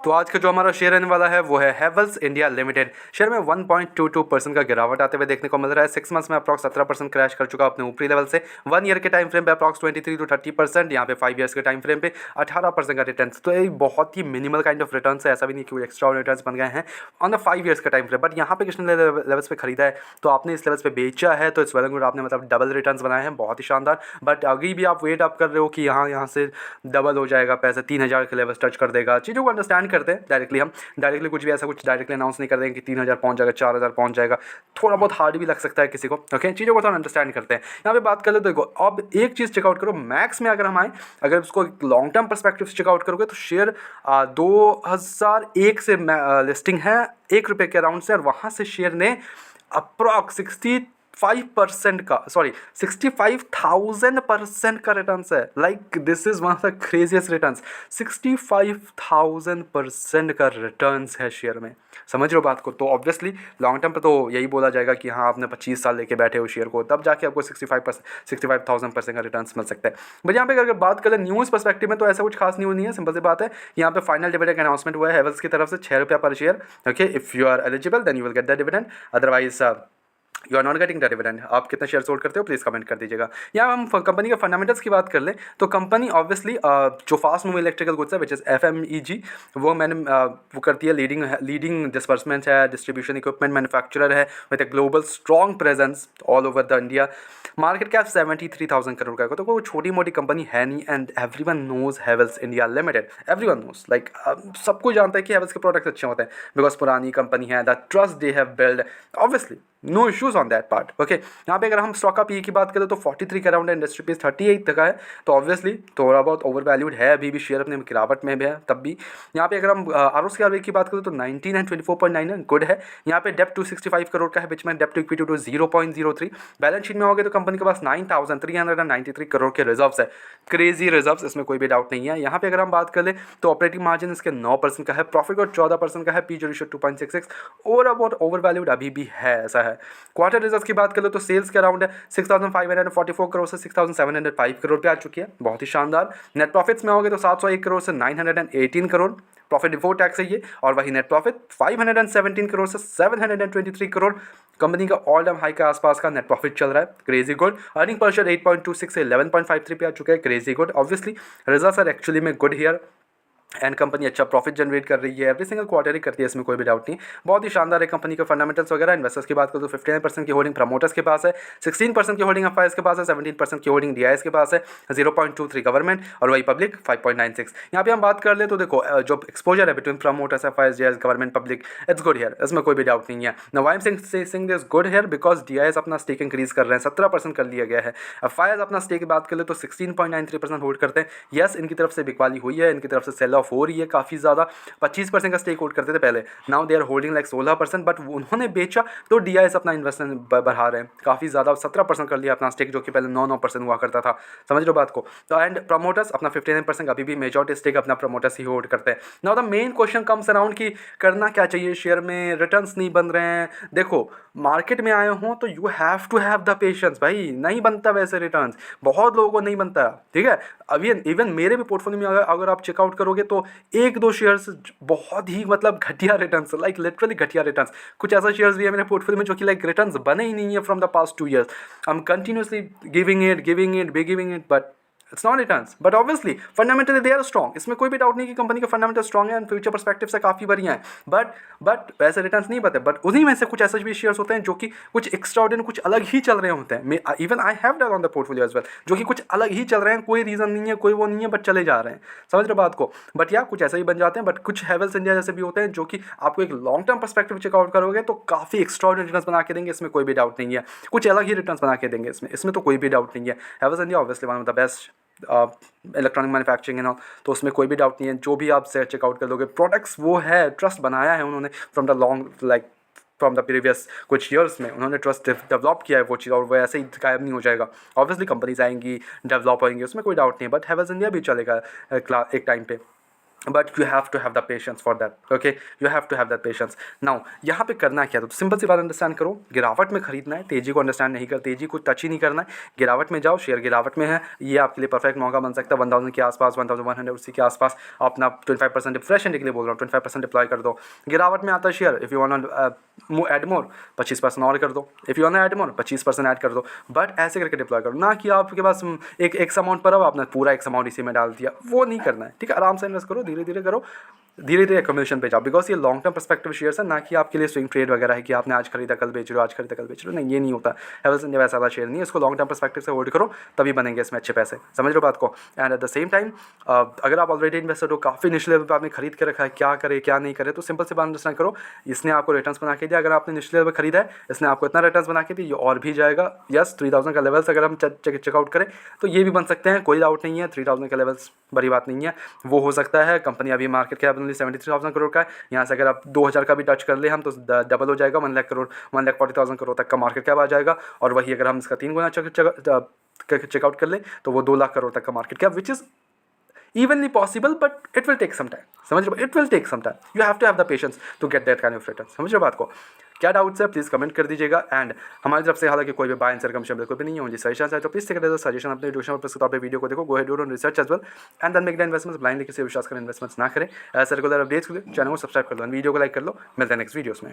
तो आज का जो हमारा शेयर रहने वाला है वो है हैवेल्स इंडिया लिमिटेड। शेयर में 1.22% का गिरावट आते हुए देखने को मिल रहा है। 6 मंथ्स में अप्रॉक्स 17% क्रैश कर चुका अपने ऊपरी लेवल से। 1 ईयर के टाइम फ्रेम पे अप्रॉक्स 23 to 30%, यहाँ पे 5 ईयर्स के टाइम फ्रेम पे 18% का रिटर्न। तो ये बहुत ही मिनिमल काइंड ऑफ रिटर्न है, ऐसा भी नहीं कि कोई एक्स्ट्रा रिटर्न बन गए हैं ऑन द 5 ईयर्स का टाइम फ्रेम। बट यहाँ पे किसने लेवल्स पे खरीदा है तो आपने इस लेवल्स पे बेचा है, तो इट्स वेल गुड, आपने मतलब डबल रिटर्न बनाए हैं, बहुत ही शानदार। बट अभी भी आप वेट अप कर रहे हो कि यहाँ से डबल हो जाएगा, पैसे 3000 के लेवल्स टच कर देगा। चीज़ों को अंडरस्टैंड करते हैं डायरेक्टली, हम डायरेक्टली कुछ भी ऐसा कुछ डायरेक्टली अनाउंस नहीं कर देंगे कि 3000 पहुंच जाएगा, 4000 पहुंच जाएगा। थोड़ा बहुत हार्ड भी लग सकता है किसी को। ओके, चीज़ों को थोड़ा अंडरस्टैंड करते हैं। यहाँ पे बात कर लो, देखो अब एक चीज़ चेकआउट करो, मैक्स में अगर हम आए, अगर उसको लॉन्ग टर्म परस्पेक्टिव से चेकआउट करोगे तो शेयर 2001 से लिस्टिंग है, ₹1 के अराउंड से, और वहाँ से शेयर ने अप्रॉक्स 65,000% का रिटर्न है। Like this is one of the craziest return. 65,000% का रिटर्न है शेयर में, समझ रहे हो बात को। तो ऑब्वियसली लॉन्ग टर्म पे तो यही बोला जाएगा कि हाँ आपने 25 साल लेके बैठे हो शेयर को, तब जाके आपको 65,000% का रिटर्न मिल सकता है। बट यहाँ पे अगर बात करें न्यूज़ पर्सपेक्टिव में तो ऐसा कुछ खास न्यूज़ नहीं है, सिंपल सी बात है। यहाँ पे फाइनल डिविडेंड अनाउंसमेंट हुआ है हैवेल्स की तरफ से, ₹6 पर share. Okay, if you are eligible then you will get the dividend, otherwise you are not getting the dividend. आप कितना शेयर होल्ड करते हो प्लीज़ कमेंट कर दीजिएगा। यहाँ हम कंपनी के फंडामेंटल्स की बात कर लें तो कंपनी ऑब्वियसली जो फास्ट मूविंग इलेक्ट्रिकल गुड्स है विच इज़ FMEG, वो करती है, लीडिंग डिस्बर्समेंट है, डिस्ट्रीब्यूशन इक्विपमेंट मैन्युफैक्चरर है with a global strong presence all over the India. Market cap 73,000 crore का है, तो कोई छोटी मोटी कंपनी है नहीं। And everyone knows Havells India limited, everyone knows, like सबको जानता है कि हैवेल्स के प्रोडक्ट्स अच्छे होते हैं बिकॉज पुरानी कंपनी है, the trust they have build, obviously no issues on that part. Okay, यहाँ पे अगर हम स्टॉक का पी की बात करें तो 43 के अराउंड है, इंडस्ट्री पीस 38 तक है, तो ऑब्वियसली थोड़ा बहुत ओवर वैल्यूड है, अभी भी शेयर अपने गिरावट में भी है। तब भी यहाँ पे अगर हम ROC की बात करें तो 19 एंड 24.9 है, गुड है। यहाँ पे डेप्ट 265 करोड़ का है, बीच में डेप्ट to equity to 0.03। Balance sheet में होगे तो कंपनी के पास 9,393 करोड़ के रिजर्व्स है, क्रेजी रिजर्व्स, इसमें कोई भी डाउट नहीं है। यहाँ पे अगर हम बात कर ले तो ऑपरेटिंग मार्जिन इसके 9% का है, प्रॉफिट और 14% का है, पी रेशियो 2.66, और अबाउट ओवर वैल्यूड अभी भी है, ऐसा है। क्वार्टर रिजल्ट्स की बात करें तो सेल्स के अराउंड है 6,544 करोड़ से 6,705 करोड़ पे आ चुकी है, बहुत ही शानदार। नेट प्रॉफिट्स में होगे तो 701 करोड़ से 918 करोड़ प्रॉफिट बिफोर टैक्स है ये, और वही नेट प्रॉफिट 517 करोड़ से 723 करोड़। कंपनी का ऑल टाइम हाई के आसपास का नेट प्रॉफिट चल रहा है, क्रेजी गुड। अर्निंग पर शेयर 8.26 से 11.53 पे आ चुका है, crazy good. Obviously results are actually में गुड हियर एंड कंपनी अच्छा प्रॉफिट जनरेट कर रही है, एवरी सिंगल क्वार्टर ही करती है, इसमें कोई भी डाउट नहीं। बहुत ही शानदार है कंपनी के फंडामेंटल्स वगैरह। इन्वेस्टर्स की बात करें तो 59% की होल्डिंग प्रमोटर्स के पास है, 16% की होल्डिंग एफआईएस के पास है, 17% की होल्डिंग डीआईएस के पास है, 0.23 गवर्नमेंट और वही पब्लिक 5.96। यहाँ पे हम बात कर ले तो देखो जो एक्सपोजर है between promoters, FIS, DIIs, government, public, it's good here, इसमें कोई भी डाउट नहीं है। Now I am saying this good here because DIIs अपना स्टेक इंक्रीज कर रहे हैं, 17% कर लिया गया है। एफआईएस अपना स्टेक की बात कर ले तो 16.93% होल्ड करते हैं। यस, इनकी तरफ से बिकवाली हुई है, इनकी तरफ से सेल ऑफ हो रही है काफ़ी ज़्यादा। 25% का स्टेक होल्ड करते थे पहले, now they are holding like 16%, but उन्होंने बेचा तो डीआईएस अपना इन्वेस्टमेंट बढ़ा रहे हैं काफ़ी ज़्यादा, 17% कर लिया अपना स्टेक, जो कि पहले 9% हुआ करता था, समझ लो बात को। तो एंड प्रमोटर्स अपना 59%, अभी भी मेजॉरिटी स्टेक अपना प्रमोटर्स ही होल्ड करते हैं। Now the main question comes around कि करना क्या चाहिए शेयर में, रिटर्न्स नहीं बन रहे हैं। देखो मार्केट में आए हों तो you have to have the patience भाई, नहीं बनता वैसे रिटर्न्स, बहुत लोगों को नहीं बनता, ठीक है। अभी इवन मेरे भी पोर्टफोलियो में अगर आप चेकआउट करोगे तो एक दो शेयर्स बहुत ही मतलब घटिया रिटर्न्स, लाइक लिटरली घटिया रिटर्न्स। कुछ ऐसा शेयर्स भी है मेरे पोर्टफोलियो में जो कि लाइक रिटर्न्स बने ही नहीं है from the past 2 years। I am continuously giving it but it's not returns. But obviously fundamentally they are strong, इसमें कोई भी डाउट नहीं कि कंपनी के फंडामेंटल स्ट्रॉन्ग है एंड फ्यूचर पर्सपेक्टिव से काफ़ी बढ़िया है। बट वैसे रिटर्न्स नहीं बते। बट उन्हीं में से कुछ ऐसे भी शेयर्स होते हैं जो कि कुछ एक्स्ट्राऑर्डिनरी, कुछ अलग ही चल रहे होते हैं। Even I have done on the portfolio as well, जो कि कुछ अलग ही चल रहे हैं, कोई रीज़न नहीं है, कोई वो नहीं है, बट चले जा रहे हैं, समझ रहे बात को। बट या कुछ ऐसे ही बन जाते हैं। बट कुछ हैवेल्स इंडिया जैसे भी होते हैं जो कि आपको एक लॉन्ग टर्म पर्सपेक्टिव चेकआउट करोगे तो काफ़ी एक्स्ट्राऑर्डिनरी रिटर्न्स बना के देंगे, इसमें कोई भी डाउट नहीं है। कुछ अलग ही रिटर्न्स बना के देंगे इसमें तो कोई भी डाउट नहीं है। Havells India obviously one of the best electronic manufacturing है ना, तो उसमें कोई भी डाउट नहीं है। जो भी आप से चेकआउट कर लोगे प्रोडक्ट्स, वो है ट्रस्ट बनाया है उन्होंने from the long, like from the previous कुछ ईयर्स में उन्होंने ट्रस्ट डेवलप किया है वो चीज़, और वो ऐसे ही गायब नहीं हो जाएगा। ऑब्वियसली कंपनीज आएंगी, डेवलप होंगी, उसमें कोई डाउट नहीं है। बट हैवेल्स इंडिया भी चलेगा एक टाइम पे। But you have to have the patience for that, okay, you have to have that patience. Now यहाँ पे करना क्या है, तो सिंपल सी बात अंडरस्टैंड करो, गिरावट में खरीदना है, तेजी को अंडरस्टैंड नहीं कर, तेजी को टच ही नहीं करना है, गिरावट में जाओ, शेयर गिरावट में है, ये आपके लिए परफेक्ट मौका बन सकता है। 1000 के आसपास, 1100 उसी के आसपास अपना 25% फ्रेश एंट्री के लिए बोल रहा हूँ, 25% डिप्लॉय कर दो। गिरावट में आता है share, if you want add more 25% और कर दो, if you want add more 25% add कर दो, बट ऐसे करके डिप्लॉय करो, ना कि आपके पास एक एक्स अमाउंट पर अब आपने पूरा एक्स अमाउंट इसी में डाल दिया, वो नहीं करना है, ठीक है। आराम से इन्वेस्ट करो, धीरे धीरे करो, धीरे धीरे कमीशन पे जाओ, बिकॉज ये लॉन्ग टर्म पर्सपेक्टिव शेयर्स है, ना कि आपके लिए स्विंग ट्रेड वगैरह है कि आपने आज खरीदा कल बेच रहे हो, आज खरीदा कल बेच रहे हो, नहीं, ये नहीं होता। हैवेल्स इंडिया वैसा वाला शेयर नहीं है, इसको लॉन्ग टर्म पर्सपेक्टिव से होल्ड करो, तभी बनेंगे इसमें अच्छे पैसे, समझ लो बात को। And at the same time अगर आप ऑलरेडी इन्वेस्टर हो, काफ़ी निचले लेवल पर आपने खरीद के रखा है, क्या करे क्या नहीं करे, तो सिंपल से बात अंडरस्टैंड करो, इसने आपको रिटर्न्स बना के दिया, अगर आपने निचले लेवल पर खरीदा है, इसने आपको इतना रिटर्न्स बना के दिया, ये और भी जाएगा। यस, 3000 का लेवल्स अगर हम चेकआउट करें तो ये भी बन सकते हैं, कोई डाउट नहीं है, 3000 के लेवल्स बड़ी बात नहीं है, वो हो सकता है। कंपनी अभी मार्केट कैप 73,000 करोड़ का है, यहाँ से अगर आप 2000 का भी टच कर ले हम, तो डबल हो जाएगा, 1 लाख करोड़, 1,40,000 करोड़ तक का मार्केट कैप आ जाएगा। और वही अगर हम इसका 3 गुना चेकआउट कर ले तो वो 2 लाख करोड़ तक का market cap, which is evenly possible, but it will take some time, समझ रहे हो, it will take some time, you have to have the patience to get that kind of return, समझ रहे हो बात को। क्या डाउट्स है प्लीज़ कमेंट कर दीजिएगा। एंड हमारी तरफ से हालांकि कोई भी बाय एंड सेल कमीशन बिल्कुल भी नहीं है, मुझे सजेशन है तो प्लीज़ टेक सजेशन अपने एजुकेशन पर्पस के तौर पे वीडियो को देखो, go ahead do research as well and then make the investments, blindly किसी विश्वास कर इन्वेस्टमेंट्स ना करें। ऐसे रेगुलर अपडेट्स के लिए चैनल को सब्सक्राइब कर लो, वीडियो को लाइक कर लो, मिलते हैं नेक्स्ट वीडियोस में।